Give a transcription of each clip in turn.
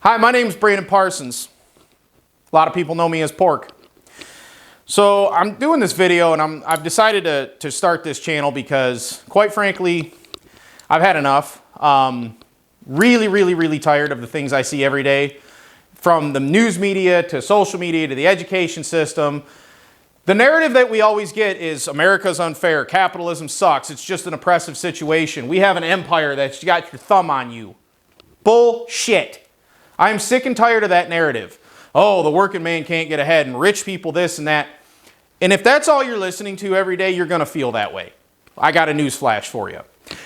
Hi, my name is Brandon Parsons. A lot of people know me as Pork. So I'm doing this video and I've decided to start this channel because, quite frankly, I've had enough. Really tired of the things I see every day, from the news media to social media to the education system. The narrative that we always get is America's unfair, capitalism sucks, it's just an oppressive situation. We have an empire that's got your thumb on you. Bullshit. I'm sick and tired of that narrative. Oh, the working man can't get ahead and rich people this and that. And if that's all you're listening to every day, you're going to feel that way. I got a news flash for you.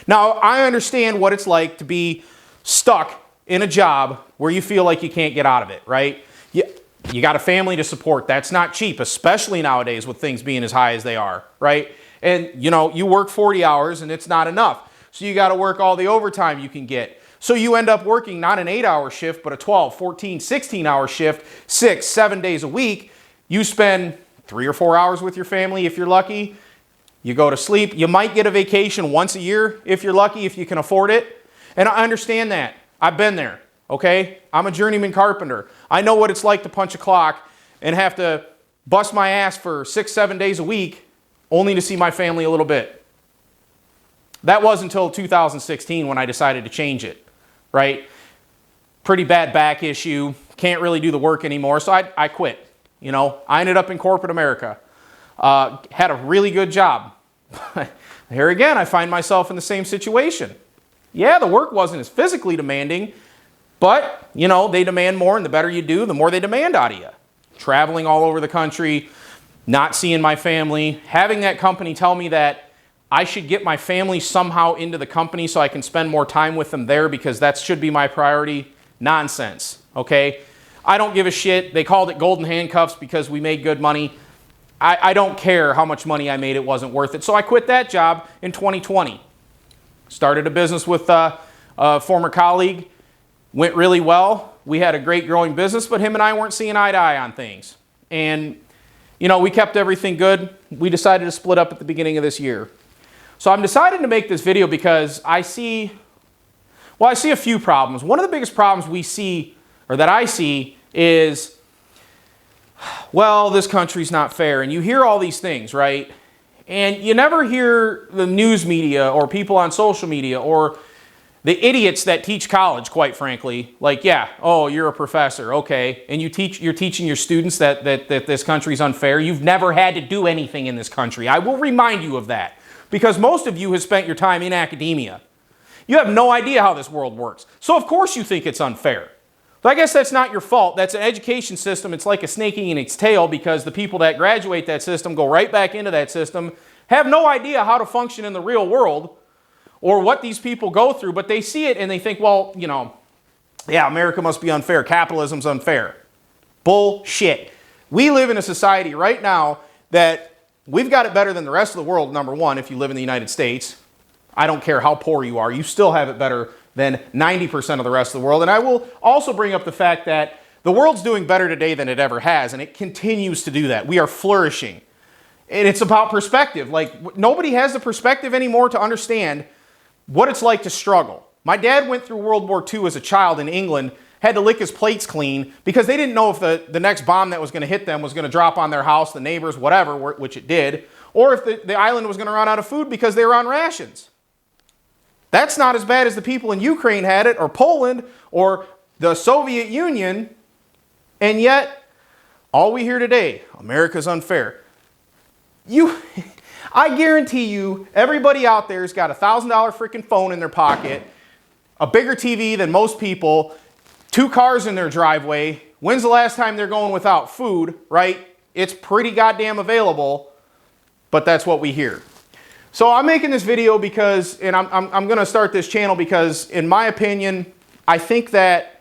Now, I understand what it's like to be stuck in a job where you feel like you can't get out of it, right? You got a family to support. That's not cheap, especially nowadays with things being as high as they are, right? And, you work 40 hours and it's not enough. So you got to work all the overtime you can get. So you end up working not an 8-hour shift, but a 12, 14, 16-hour shift, 6, 7 days a week. You spend 3 or 4 hours with your family if you're lucky. You go to sleep. You might get a vacation once a year if you're lucky, if you can afford it. And I understand that. I've been there, okay? I'm a journeyman carpenter. I know what it's like to punch a clock and have to bust my ass for 6, 7 days a week only to see my family a little bit. That was until 2016 when I decided to change it. Right? Pretty bad back issue. Can't really do the work anymore. So I quit. I ended up in corporate America. Had a really good job. Here again, I find myself in the same situation. Yeah, the work wasn't as physically demanding, but, they demand more, and the better you do, the more they demand out of you. Traveling all over the country, not seeing my family, having that company tell me that I should get my family somehow into the company so I can spend more time with them there because that should be my priority. Nonsense, okay? I don't give a shit. They called it golden handcuffs because we made good money. I don't care how much money I made. It wasn't worth it. So I quit that job in 2020. Started a business with a former colleague. Went really well. We had a great growing business, but him and I weren't seeing eye to eye on things. And, we kept everything good. We decided to split up at the beginning of this year. So I'm deciding to make this video because I see a few problems. One of the biggest problems we see, or that I see, is, well, this country's not fair. And you hear all these things, right? And you never hear the news media or people on social media or the idiots that teach college, quite frankly, like, yeah, oh, you're a professor, okay, and you're teaching your students that this country's unfair. You've never had to do anything in this country. I will remind you of that. Because most of you have spent your time in academia. You have no idea how this world works. So of course you think it's unfair. But I guess that's not your fault. That's an education system. It's like a snake eating its tail because the people that graduate that system go right back into that system, have no idea how to function in the real world or what these people go through, but they see it and they think, well, yeah, America must be unfair. Capitalism's unfair. Bullshit. We live in a society right now that we've got it better than the rest of the world, number one, if you live in the United States. I don't care how poor you are. You still have it better than 90% of the rest of the world. And I will also bring up the fact that the world's doing better today than it ever has, and it continues to do that. We are flourishing. And it's about perspective. Like, nobody has the perspective anymore to understand what it's like to struggle. My dad went through World War II as a child in England, had to lick his plates clean because they didn't know if the next bomb that was going to hit them was going to drop on their house, the neighbors, whatever, which it did, or if the island was going to run out of food because they were on rations. That's not as bad as the people in Ukraine had it, or Poland, or the Soviet Union, and yet all we hear today, America's unfair. I guarantee you, everybody out there has got a $1,000 freaking phone in their pocket, a bigger TV than most people, 2 cars in their driveway. When's the last time they're going without food, right? It's pretty goddamn available, but that's what we hear. So I'm making this video because, and I'm going to start this channel because, in my opinion, I think that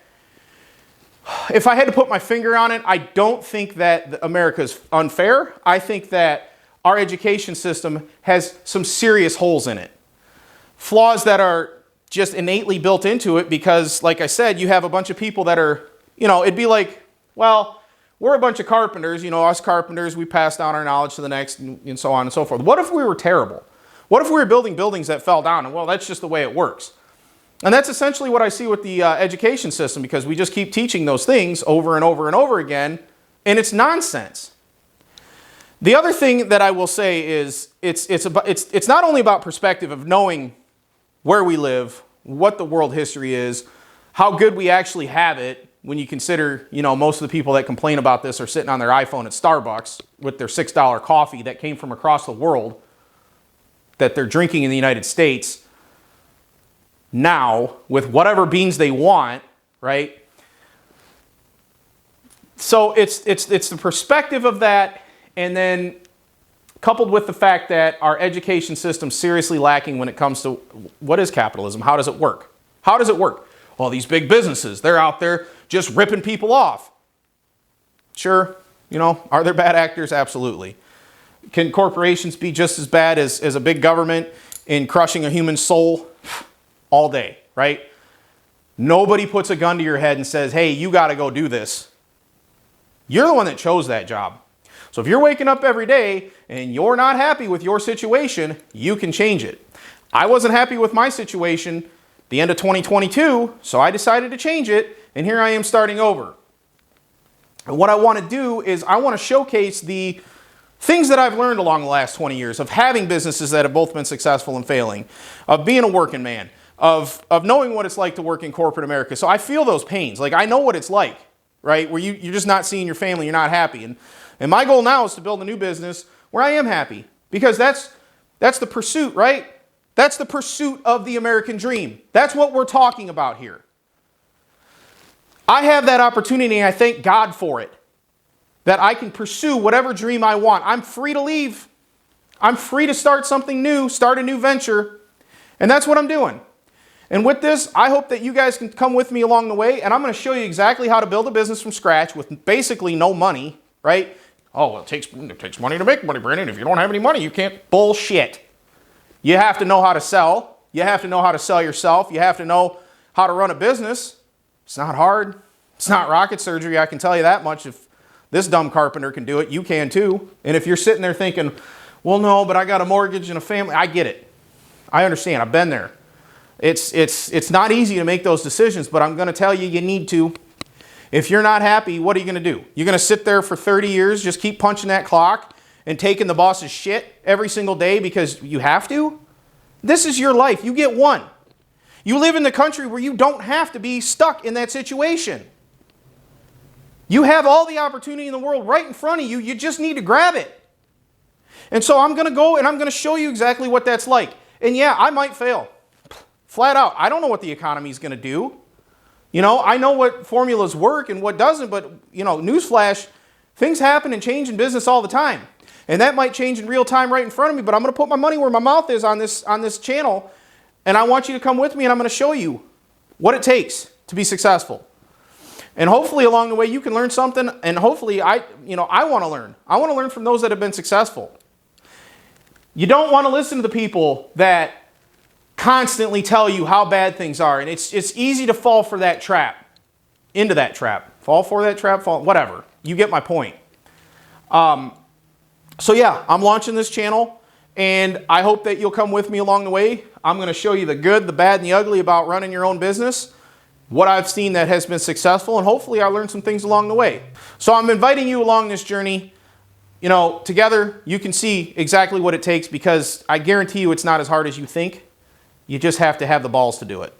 if I had to put my finger on it, I don't think that America's unfair. I think that our education system has some serious holes in it. Flaws that are just innately built into it because, like I said, you have a bunch of people that are, it'd be like, well, we're a bunch of carpenters, us carpenters, we pass down our knowledge to the next and so on and so forth. What if we were terrible? What if we were building buildings that fell down and, well, that's just the way it works? And that's essentially what I see with the education system, because we just keep teaching those things over and over and over again, and it's nonsense. The other thing that I will say is it's not only about perspective of knowing where we live, what the world history is, how good we actually have it when you consider, most of the people that complain about this are sitting on their iPhone at Starbucks with their $6 coffee that came from across the world that they're drinking in the United States now with whatever beans they want, right? So it's the perspective of that, and then coupled with the fact that our education system's seriously lacking when it comes to what is capitalism? How does it work? How does it work? Well, these big businesses, they're out there just ripping people off. Sure, are there bad actors? Absolutely. Can corporations be just as bad as a big government in crushing a human soul? All day, right? Nobody puts a gun to your head and says, hey, you got to go do this. You're the one that chose that job. So if you're waking up every day and you're not happy with your situation, you can change it. I wasn't happy with my situation the end of 2022, so I decided to change it, and here I am starting over. And what I want to do is I want to showcase the things that I've learned along the last 20 years of having businesses that have both been successful and failing, of being a working man, of knowing what it's like to work in corporate America. So I feel those pains. Like, I know what it's like, right? Where you're just not seeing your family, you're not happy. And my goal now is to build a new business where I am happy, because that's the pursuit, right? That's the pursuit of the American dream. That's what we're talking about here. I have that opportunity, and I thank God for it, that I can pursue whatever dream I want. I'm free to leave. I'm free to start something new, start a new venture, and that's what I'm doing. And with this, I hope that you guys can come with me along the way, and I'm going to show you exactly how to build a business from scratch with basically no money, right? Oh, well, it takes money to make money, Brandon. If you don't have any money, you can't. Bullshit. You have to know how to sell. You have to know how to sell yourself. You have to know how to run a business. It's not hard. It's not rocket surgery, I can tell you that much. If this dumb carpenter can do it, you can too. And if you're sitting there thinking, well, no, but I got a mortgage and a family, I get it. I understand. I've been there. It's not easy to make those decisions, but I'm going to tell you, you need to. If you're not happy, what are you going to do? You're going to sit there for 30 years, just keep punching that clock and taking the boss's shit every single day because you have to? This is your life. You get one. You live in the country where you don't have to be stuck in that situation. You have all the opportunity in the world right in front of you. You just need to grab it. And so I'm going to go and I'm going to show you exactly what that's like. And yeah, I might fail. Flat out. I don't know what the economy is going to do. I know what formulas work and what doesn't, but, newsflash, things happen and change in business all the time. And that might change in real time right in front of me, but I'm going to put my money where my mouth is on this channel, and I want you to come with me, and I'm going to show you what it takes to be successful. And hopefully along the way you can learn something, and hopefully I want to learn. I want to learn from those that have been successful. You don't want to listen to the people that constantly tell you how bad things are, and it's easy to fall for that trap, into that trap. Fall for that trap, whatever. You get my point. So yeah, I'm launching this channel, and I hope that you'll come with me along the way. I'm going to show you the good, the bad, and the ugly about running your own business, what I've seen that has been successful, and hopefully I learned some things along the way. So I'm inviting you along this journey. Together you can see exactly what it takes, because I guarantee you it's not as hard as you think. You just have to have the balls to do it.